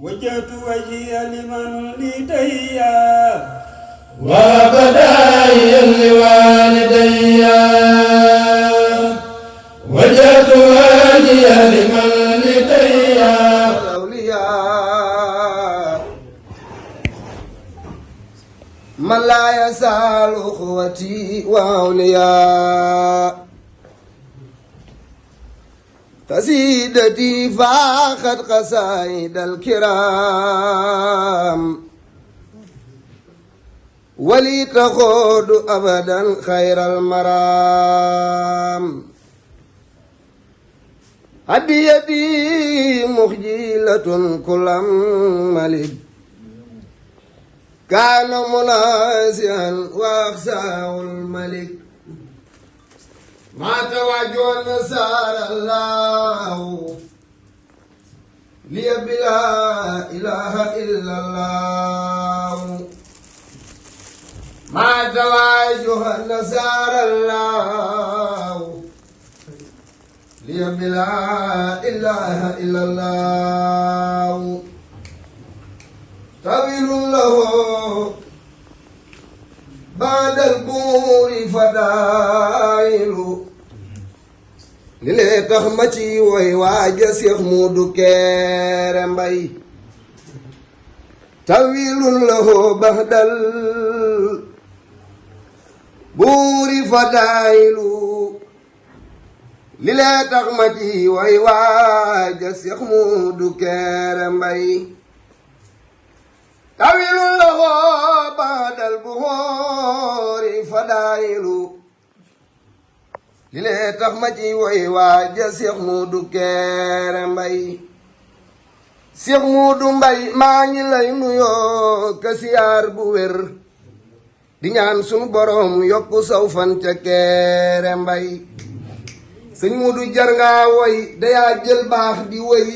وجهت وجهي لمن لديا وبدايا لوالدي وجهت وجهي لمن لدي الأولياء من لا يزال أخوتي وأولياء قصيدتي فاخت قصائد الكرام ولي تخوض أبدا خير المرام هديتي مخجلة كل ملك كان منازعا وأخساه الملك ما توجه النصارى الله لي بلا إله إلا الله ما توجه النصارى الله لي بلا إله إلا الله طويل له بعد البور فدائل li lee tax ma ci woy waaja Seex Moodu Kéré Mbay tawilun lahu baxdal buuri fadaayilu li lee tax ma ci woy waaja Seex Moodu Kéré Mbay tawilun lahu baxdal buuri fadaayilu li lee tax ma ci woy waaja Seex Moodu Kéré Mbay Seex Moodu Mbay maa ngi lay nuyoo ka siyaar bu wér di ñaan sunu borom yokku saw fan ca Kéré Mbay sëñ Moodu jar nga woy dayaa jël baax di woy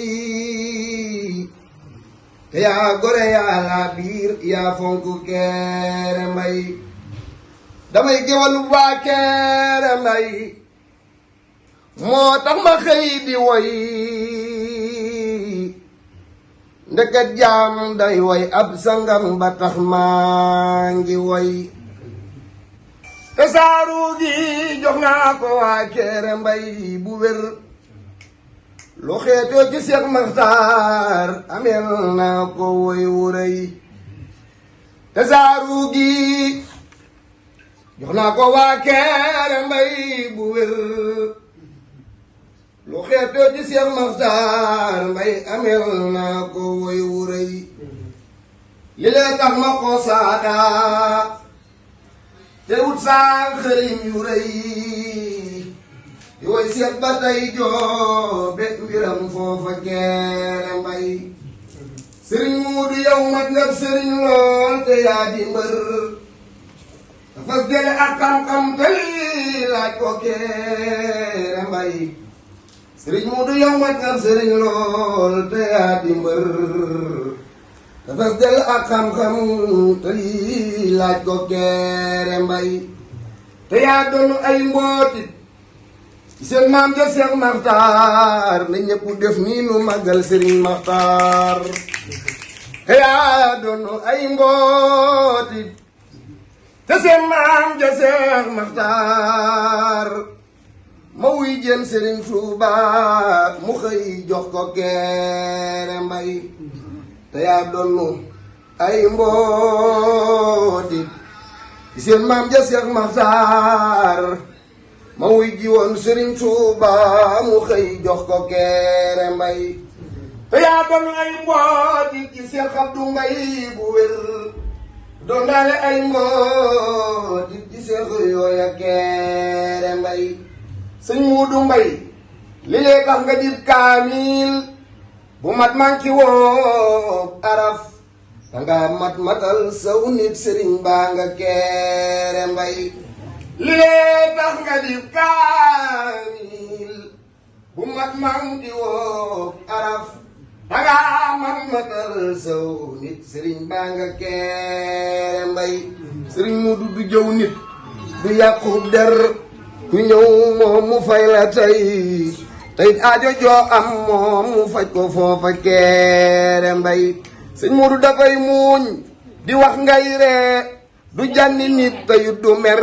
te yaa gore yaa laa biir yaa fonku Kéré Mbay damay géwalu waa Kéré Mbay moo tax ma xëy di woy ndeket jaam day woy ab sangam ba tax maa ngi woy te saaru gi jox naa ko waa Kéré Mbay bu wér lu xeetoo ci Seex Maxtaar ameel naa ko woy wu rëy te saaru gi jox naa ko waa Kéré Mbay bu wér lu xeetoo ci Seex Maxtaar Mbay ameel naa ko woy wu rëy li lee tax ma ko saada te wut saa xërim yu rëy di woy seet ba tey joobe mbiram foofa Kéré Mbay sëriñ Moodu yow mat nga sëriñ lool te yaa di mbër dafa jële ak xam-xam tey laaj ko Kéré Mbay sëriñ Moodu yow mat nga sëriñ lool te yaa di mbër dafa jële ak xam-xam tey laaj ko Kéré Mbay te yaa doonu ay mbootit seen maam ja Seex Maxtaar na ñëpp def nii nu màggal sëriñ Maxtaar te yaa doonu ay mbootit te seen maam ja Seex Maxtaar ma wuy jën Sëriñ Tuuba mu xëy jox ko Kéré Mbay te yaa doonu ay mbootit te seen maam ja Seex Maxtaar ma wuy ji woon Sëriñ Tuuba mu xëy jox ko Kéré Mbay te yaa doonu ay mbootit ci Seex Abdu Mbay bu wér doon daale ay mbootit ci Seex yooya Kéré Mbay sëñ Moodu Mbay li lee tax nga dib kaamil bu mat man ci woo araf danga mat-matal saw nit sëriñ baa nga Kéré Mbay li lee tax nga dib kaamil bu mat man ci woo araf danga mat-matal saw nit sëriñ baa nga Kéré Mbay sëriñ Moodu du jëw nit du yàqu der ku ñëw moom mu fay la tey teyit aajo joo am moom mu faj ko foofa Kéré Mbay sëñ Moodu dafay muuñ di wax ngay ree du jànni nit teyit du mer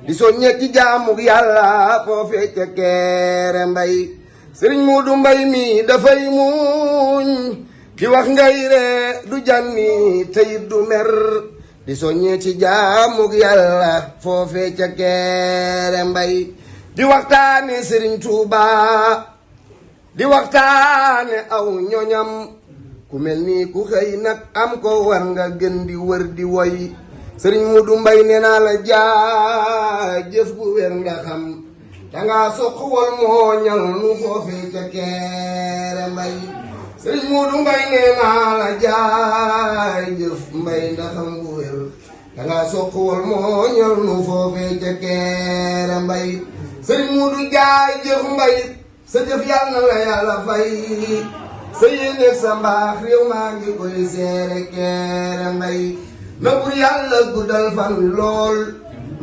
di soññe ci jaamuk yàlla foofee ca Kéré Mbay sëriñ Moodu Mbay mi dafay muuñ di wax ngay ree du jànni teyit du mer di soññee ci jaamuk yàlla foofee ca Kéré Mbay di waxtaane Sëriñ Tuuba di waxtaane aw ñoñam ku mel nii ku xëy nag am ko war nga gën di wër di woy Sëriñ Moodu Mbay nee naa la jaajëf bu wér nga xam danga soqwal mooñal nu foofee ca Kéré Mbay Sëriñ Moodu Mbay nee naa la jaajëf mbay ndaxam bu wér danga soqwal mooñal nu foofee ca Kéré Mbay Sëriñ Moodu jaajëf mbay sa jëf yàlla na la yàlla fay sa yéene sa mbaax réew maa ngi koy seere Kéré Mbay na bur yàlla guddal fan wi lool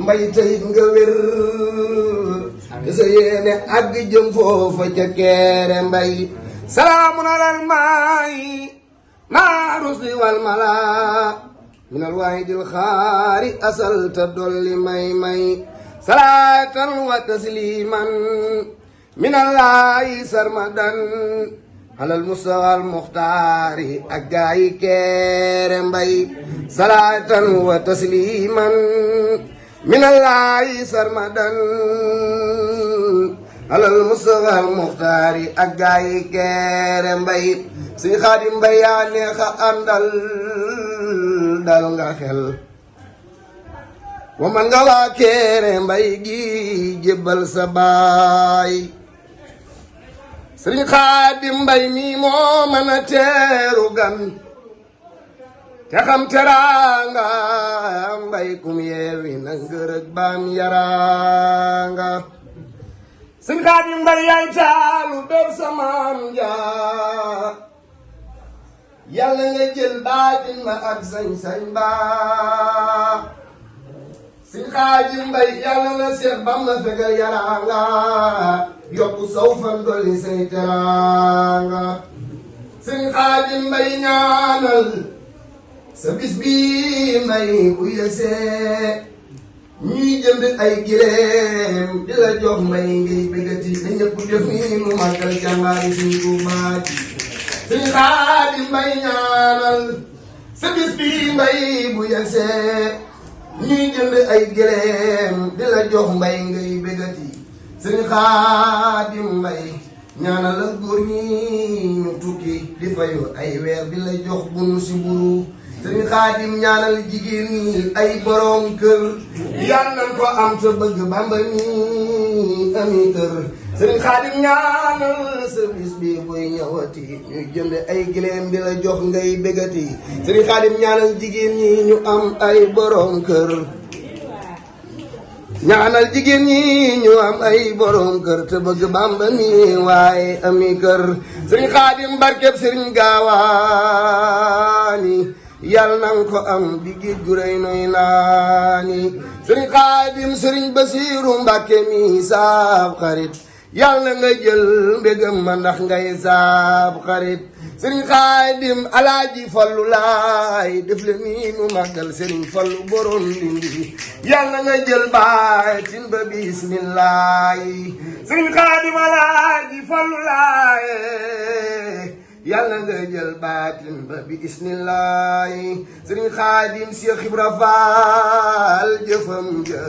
mbay tey nga wér te sa yéene àgg jëm foofa ca Kéré Mbay salaamun alal maayi naa rusli wal mala minal waahidil xaari asal ta dolli may salaatan wa tasliman minallahi sarmadan alal mustawal muxtaari ak gaayi Kéré Mbay salaatan wa tasliman minallahi sarmadan alal mustawal muxtaari ak gaayi Kéré Mbay Sëñ Xaadim Mbay yaa neex a àndal dal nga xel wa man nga waa Kéré Mbay gi jébbal sa baay Sëriñ Xaadim Mbay mi moo mën a teeru gan te xam teraanga mbay kum yeewi na ngërëg baam yaraanga Sëriñ Xaadim Mbay yaay taalu doob sa maam jaa yàlla nga jël baatin ma ak sañ-sañ baa Sëriñ Xaadim Mbay yàlla na Seex Bamba fegal yaraanga yokku saw fan dolli say teraanga Sëriñ Xaadim Mbay ñaanal sa bis bi mbay bu yesee ñuy jënd ay gileem di la jox mbay ngay bëggati na ñëpp def ni mu màggal jàmbaari Sëriñ Tuubaa ji Sëriñ Xaadim Mbay ñaanal sa bis bi mbay bu yesee ñuy jënd ay gileem di la jox mbay ngay bëggati Sëriñ Xaadim Mbay ñaanal la góor ñi ñu tukki di fayu ay weer di la jox bunu si buru Sëriñ Xaadim ñaanal jigéen ñi ay borom kër yàlla nañ ko am sa bëgg Bamba mi ami kër Sëriñ Xaadim ñaanal sa bis bi buy ñëwati ñuy jënd ay gileem di la jox ngay bëggati Sëriñ Xaadim ñaanal jigéen ñi ñu am ay borom kër ñaanal jigéen ñi ñu am ay borom kër te bëgg Bamba mi waaye ami kër Sëriñ Xaadim barkeb Sëriñ Gaawaani yàlla nang ko am di géej gu rëy noy naani Sëriñ Xaadim Sëriñ Basiiru Mbàkke mi saab xarit yàlla nga jël mbégam ma ndax ngay saab xarit Sëriñ Xaadim Alaaji Fallu laay def le nii nu màggal Sëriñ Fallu borom Ndindi yàlla nga jël baatin ba bismillaahi Sëriñ Xaadim Alaaji Fallu laay yàlla nga jël baatin ba bismillaahi Sëriñ Xaadim Seex Ibra Faal jëfam ja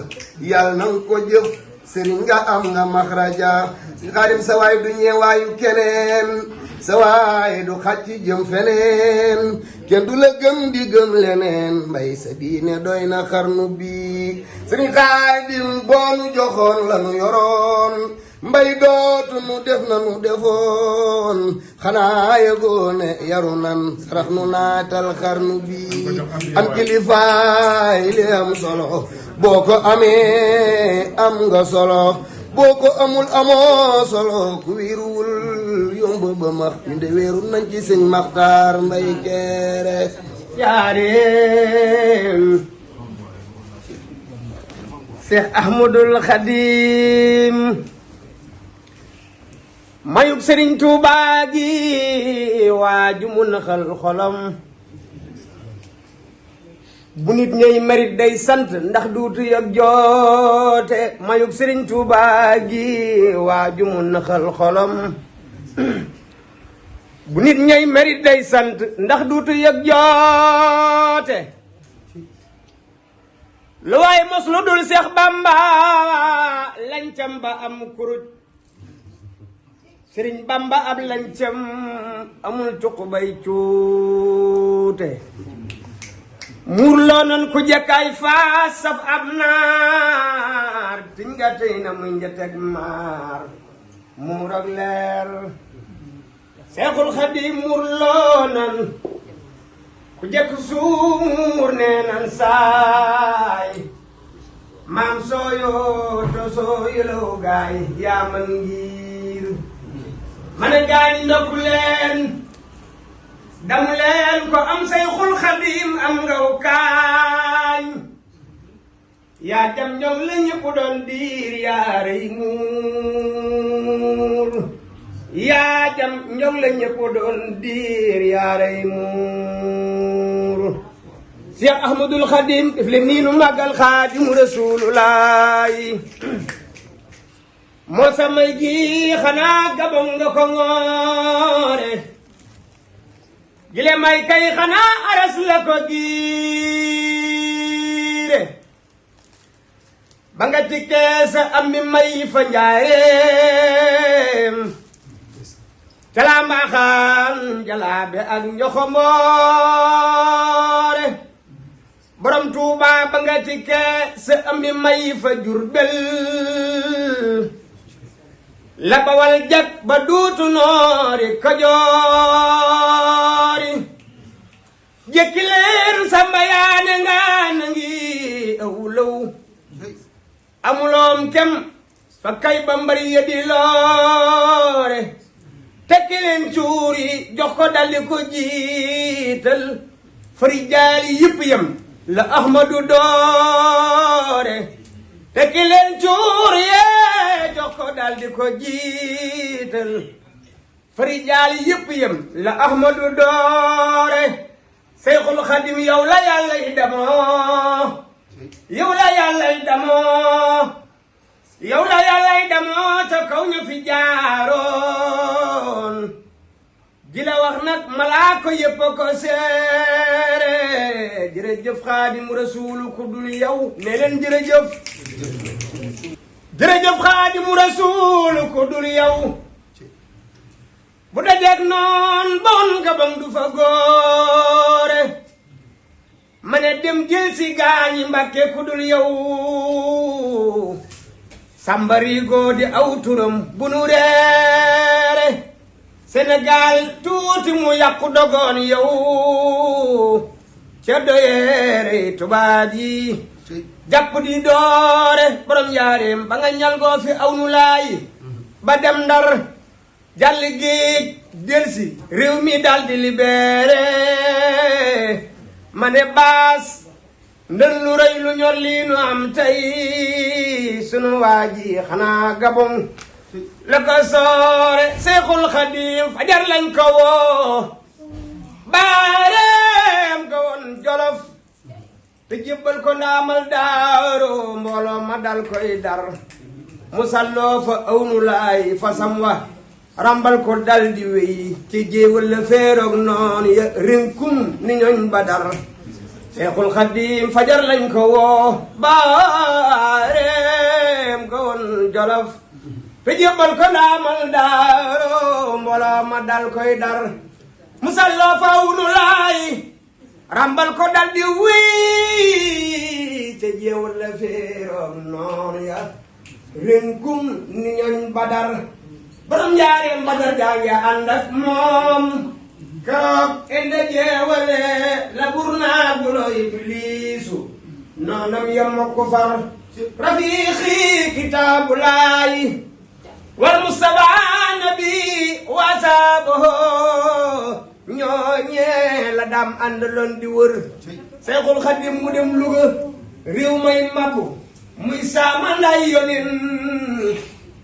yàlla nanga ko jëf sëriñ nga am nga maxraja Sëriñ Xaadim sa waay du ñeewaayu keneen sa waay du xàcc jëm feneen kenn du la gëm di gëm leneen mbay sa diine doy na xarnu bi Sëriñ Xaadim boonu joxoon la nu yoroon mbay dootu nu def na nu defoon xanaa yëgoo ne yaru nan sarax nu naatal xarnu bi am kilifaay li am solo boo ko amee am nga solo boo ko amul amoo solo ku wiiruwul yomb ba max ñu de weeru nañ ci Sëñ Maxtaar Mbay Kéré jaareem Seex Ahmadul Xadim mayub Sëriñ Tuubaa gi waaju mu naxal xolam bu nit ñey mérite day sant ndax duutu yëg joote mayub Sëriñ Tuubaa gi waaju mu naxal xolam bu nit ñey mérite day sant ndax duutu yëg joote lu waay mos lu dul Seex Bamba lancam ba am kuruj Sëriñ Bamba ab lancam amul cuq bay cuute muur loo nan ku jekkaay faas saf ab naar tiñ nga tey na muy njëteg maar muur ak leer Seexul Xadiim muur loo nan ku jekk suumuur nee nan saay maam sooyo to sooyuloo gaay yaa man ngir mane gaay ndokku leen damu leen ko am Seexul Xadiim am ngaw kaañ yaa jam ñoom la ñëpp doon diir yaa rëy muur yaa jam ñoom la ñëpp doon diir yaa rëy muur Seex Ahmadul Xadiim def leen nii nu màggal Xaadimu Rasuulullaahi moo samay gi xanaa gabon nga ko ngoore gile may kay xanaa aras la ko giire ba nga tikkee sa am mi may fa njaareem calaa mbaaxaan jalaabe ak njoxomboore borom Tuuba ba nga tikkee sa am mi may fa Jurbel la bawal jag ba duutu noori Kajoori jekki leen Samba yaane nga nangi awlaw amuloom kem fa kay ba mbari ya di loore tekki leen cuuri jox ko daldi ko jiital fari jaali yëpp yam la Ahmadu doore tekki leen cuuri yee jox ko daldi ko jiital fari jaali yëpp yam la Ahmadu doore Seexul Xadiim yow la Yàlla yi damoo yow la Yàlla yi damoo yow la Yàlla yi damoo ca kaw ñu fi jaaroon di la wax nag malaaka yëpp a ko seere jërëjëf Xaadimu Rasuulu ku dul yow ne leen jërëjëf jërëjëf Xaadimu Rasuulu ku dul yow bu dajeek noon bon gabam du fa góore ma ne dem jël si gaañi Mbàkke ku dul yow sambarigo di aw turam bu nu reere Sénégal tuuti mu yàqu dogoon yow ca doyeere tubaab yi jàpp di doore borom yaareem ba nga ñal goo fi aw nu laay ba dem Ndar jàll géej delsi réew mi dal di libéré ma ne baas ndën lu rëy lu ñor lii nu am tey sunu waa ji xanaa gabon la ko soore Seexul Xadiim fajar lañ ko woo baareem ko woon Jolof te jébbal ko ndaamal daaro mbooloo ma dal koy dar musalloo fa awnu laay fasam wa rambal ko dal di wéy ci jéewal la feeroog noon ya rinkum ni ñooñ Badar Seexul Xadiim fajar lañ ko woo baareem ko woon Jolof te jébbal ko ndaamal daaro mbooloo ma dal koy dar musalloo fa awnu laay rambal ko dal di wéy ci jéewal la feeroog noon ya rinkum ni ñooñ Badar borom njaareem Badar gaa ngi ànd ak moom keroog inde jeewale la burnaa gulo ibliisu noonam yamma ko far rafiiqi kitaabu laay wal mustafaa nabi wasaabaho ñooñee la daam àndaloon di wër Seexul Xadiim mu dem Luga réew may mabbu muy saama nday yonin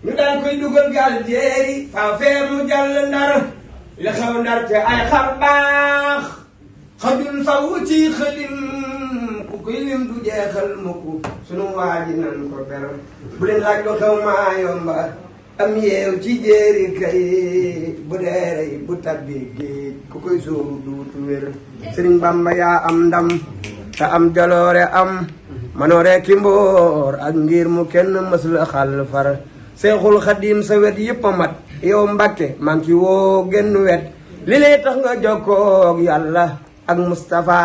ñu daan koy dugal gaal jéeri faa fee mu jàll ndar li xew ndar te ay xar baax xajul faw ci xëlim ku koy lim du jeexal mukk sunu waaji nan ko ber bu leen laaj lu xew maa yomba am yeew ci jéeri kay bu deerey bu tabbi géej ku koy sóoru duutu wér Sëriñ Bamba yaa am ndam te am jaloore am manoore ki mboor ak ngir mu kenn mës la xal far Seexul Xadim sa wet yëpp a mat yow Mbàkke man ki woo genn wet li lay tax nga jokkoog yàlla ak Mustafa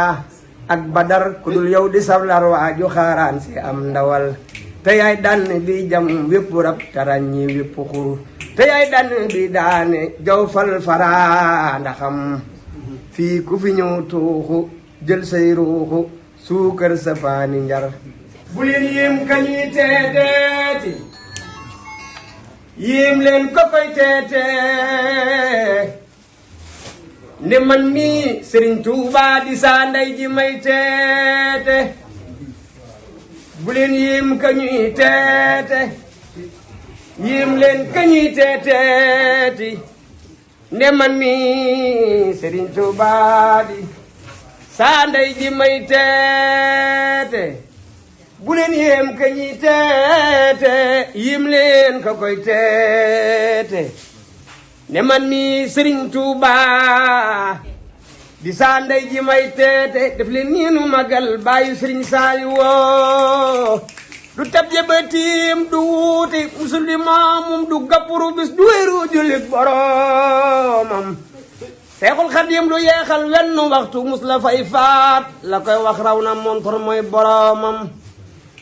ak Badar ku dul yow di sablar waaju xaaraan si am ndawal te yaay dànn bi jam wépp rab taraññi wépp xur te yaay dànn bi daane jaw fal fara ndaxam fii ku fi ñëw tuuxu jël say ruuxu suukar sa faani njar bu leen yéem kañuy teeteeti yéem leen ko koy teete ne man mii Sëriñ Tuubaa di saa ndey ji may teete bu leen yéem kañuy teete yéem leen kañuy teeteeti ne man mii Sëriñ Tuubaa di saa ndey ji may teete bu leen yéem ka ñuy teete yim leen ka koy teete ne man mi Sëriñ Tuuba di saa ndey ji may teete def leen nii nu magal bàyyi Sëriñ Saali woo du tab jëbatiim du wuuti musul di maamum du gappuru bis du wéeru jullit boromam Seexul Xadim du yeexal wenn waxtu mus la fay faat la koy wax raw na montor mooy boromam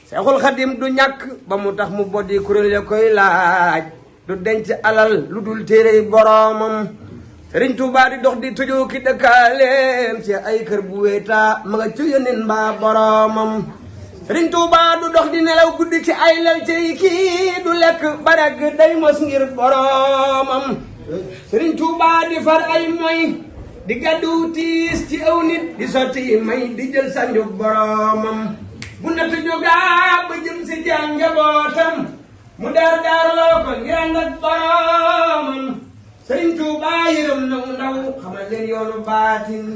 Seexul Xadim du ñàkk ba mu tax mu boddi kuréel ya koy laaj du denc alal lu dul téerey boromam Sëriñ Tuubaa di dox di tujoo ki dëkkaaleem ci ay kër bu wéeta ma nga ci yeneen mbaa boromam Sëriñ Tuubaa du dox di nelaw guddi ci ay lal ci kii du lekk barag day mos ngir boromam Sëriñ Tuubaa di far ay moy di gàddu tiis ci aw nit di sotti may di jël sanju boromam bu natt jógaa ba jëm si jàng njabootam mu daar loo ko ngir ànd ak boromam Sëriñ Tuubaa yërëm naw ndaw xamal leen yoonu baatin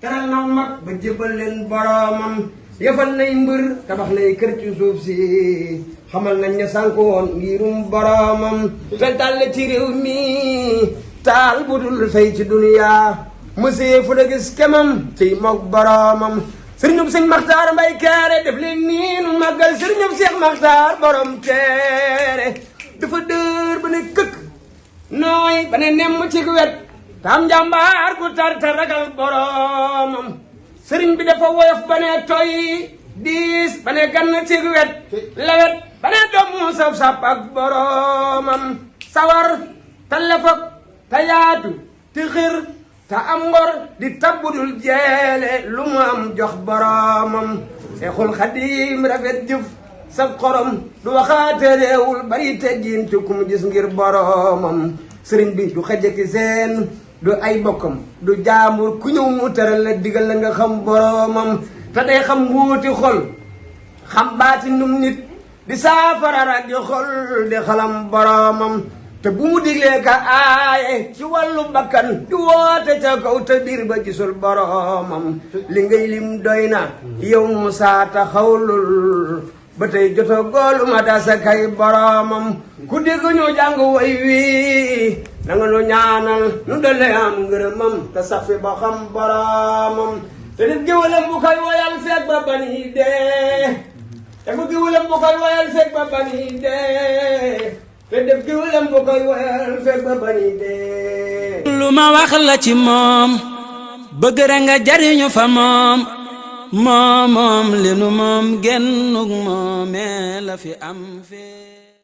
teral naw mag ba jébal leen boromam yëfal nay mbër tabax nay kër ci suuf si xamal nañ ne sànk woon ngirum boromam te tàll ci réew mi taal bu dul fay ci duniya monsieur fu la gis kemam ci mook boromam sëriñub sëñ Maxtaar Mbay Kéré def leen nii nu màggal sëriñub Seex Maxtaar borom teere dafa dër ba ne këkk nooy ba ne nemm ci wet tam njàmbaar gu tar te ragal boromam sëriñ bi dafa woyof ba ne toy diis ba ne gann ci wet lewet ba ne doomu saf-sap ak boromam sawar te lefak te yaatu te xir te am ngor di tabbudul jeele lu mu am jox boromam Seexul Xadim rafet jëf sa xorom du waxaate réewul bari teggin ci ku mu gis ngir boromam sëriñ bi du xëjëki seen du ay bokkam du jaambur ku ñëw mu teral la digal la nga xam boromam te day xam mbuuti xol xam baati num nit di saafara rag di xol di xalam boromam te bu mu diglee ka aaye ci wàllu bakkan di woote ca kaw te biir ba gisul boromam li ngay lim doy na yow Musaa taxawlul ba tey joto góolu ma dasa kay boromam ku dégg ñu jàng way wi na nga nu ñaanal nu dale am ngërëmam te sax fi ba xam boromam te nit géwalam bu koy woyal fekk ba bani dee te ku géwalam bu koy woyal fekk ba bani dee te def géwalam bu koy woyal fekk ba bani dee lu ma wax la ci moom bëgg rek nga jariñu fa moom moom li nu moom gennug moomee la fi am fee